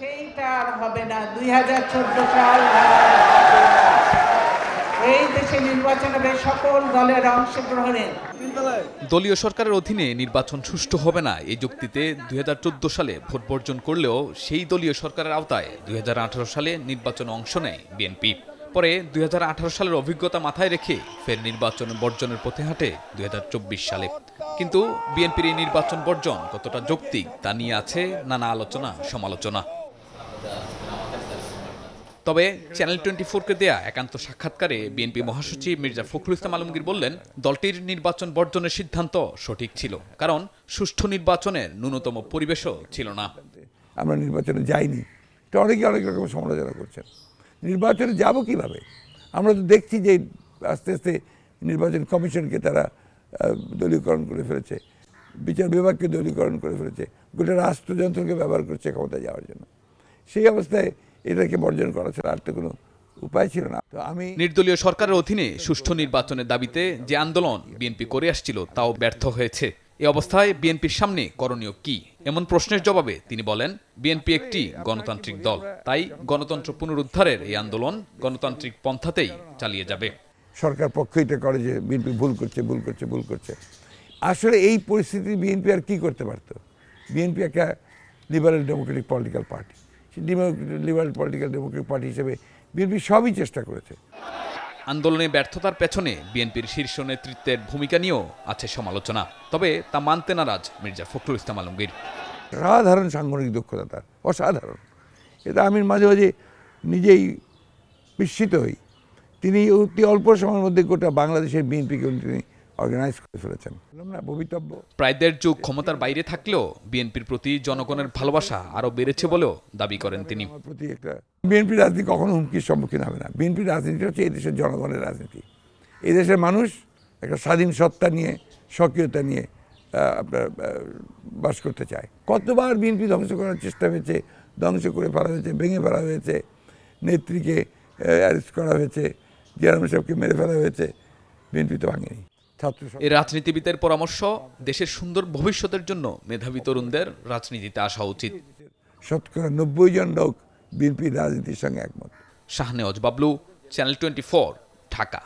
সেইটা আর হবে না। 2014 সাল এই দেশে নির্বাচন হবে সকল দলের অংশগ্রহণে। দলীয় সরকারের অধীনে নির্বাচন সুষ্ঠু হবে না এই যুক্তিতে 2014 সালে ভোট বর্জন করলেও সেই দলীয় সরকারের আওতায় 2018 সালে নির্বাচনে অংশ নেয় বিএনপি। পরে 2018 সালের অভিজ্ঞতা মাথায় রেখে ফের নির্বাচন বর্জনের পথে হাঁটে 2024 সালে। কিন্তু বিএনপির এই নির্বাচন বর্জন কতটা যৌক্তিক তা নিয়ে আছে নানা আলোচনা সমালোচনা। তবে চ্যানেল 24-কে দেয়া একান্ত সাক্ষাৎকারে বিএনপি মহাসচিব মির্জা ফখরুল ইসলাম আলমগীর বললেন, দলটির নির্বাচন বর্জনের সিদ্ধান্ত সঠিক ছিল, কারণ সুষ্ঠু নির্বাচনের ন্যূনতম পরিবেশও ছিল না। আমরা নির্বাচনে যাইনি, এটা অনেকে অনেক রকম সমালোচনা করছেন। নির্বাচনে যাব কিভাবে? আমরা তো দেখছি যে আস্তে আস্তে নির্বাচন কমিশনকে তারা দলীয়করণ করে ফেলেছে, বিচার বিভাগকে দলীয়করণ করে ফেলেছে, গোটা রাষ্ট্রযন্ত্রকে ব্যবহার করছে ক্ষমতা যাওয়ার জন্য। সেই অবস্থায় এটাকে বর্জন করা ছাড়া আর তো কোনো উপায় ছিল না। তো আমি নির্দলীয় সরকারের অধীনে সুষ্ঠু নির্বাচনের দাবিতে যে আন্দোলন বিএনপি করে আসছিল তাও ব্যর্থ হয়েছে। এই অবস্থায় বিএনপির সামনে করণীয় কি? এমন প্রশ্নের জবাবে তিনি বলেন, বিএনপি একটি গণতান্ত্রিক দল, তাই গণতন্ত্র পুনরুদ্ধারের এই আন্দোলন গণতান্ত্রিক পন্থাতেই চালিয়ে যাবে। সরকার পক্ষ এটা করে যে বিএনপি ভুল করছে। আসলে এই পরিস্থিতি বিএনপি আর কি করতে পারত? বিএনপি একটা liberal Democratic political party, liberal political Democratic party হিসেবে বিএনপি সবই চেষ্টা করেছে। আন্দোলনে ব্যর্থতার পেছনে বিএনপির শীর্ষ নেতৃত্বের ভূমিকা নিয়েও আছে সমালোচনা, তবে তা মানতে নারাজ মির্জা ফখরুল ইসলাম আলমগীর। সাধারণ সাংগঠনিক দক্ষতা তার অসাধারণ, এটা আমি মাঝে মাঝে নিজেই বিস্মিত হই। তিনি অতি অল্প সময়ের মধ্যে গোটা বাংলাদেশের বিএনপিকে তিনি অর্গানাইজ করে ফেলেছেন। ভবিতব্য প্রায় 1.5 যুগ ক্ষমতার বাইরে থাকলেও বিএনপির প্রতি জনগণের ভালোবাসা আরও বেড়েছে বলেও দাবি করেন তিনি। বিএনপি রাজনীতি কখনো হুমকির সম্মুখীন হবে না। বিএনপির রাজনীতি হচ্ছে এই দেশের জনগণের রাজনীতি। এই দেশের মানুষ একটা স্বাধীন সত্তা নিয়ে, স্বকীয়তা নিয়ে আপনার বাস করতে চায়। কতবার বিএনপি ধ্বংস করার চেষ্টা হয়েছে, ধ্বংস করে ফেলা হয়েছে, ভেঙে ফেলা হয়েছে, নেত্রীকে অ্যারেস্ট করা হয়েছে, চেয়ারম্যান সাহেবকে মেরে ফেলা হয়েছে, বিএনপি তো ভাঙেনি। এই রাজনীতিবিদের পরামর্শ, দেশের সুন্দর ভবিষ্যতের জন্য মেধাবী তরুণদের রাজনীতিতে আসা উচিত। শতকরা 90 জন লোক বিএনপির রাজনীতির সঙ্গে একমত। শাহনেওয়াজ বাবলু, চ্যানেল 24, ঢাকা।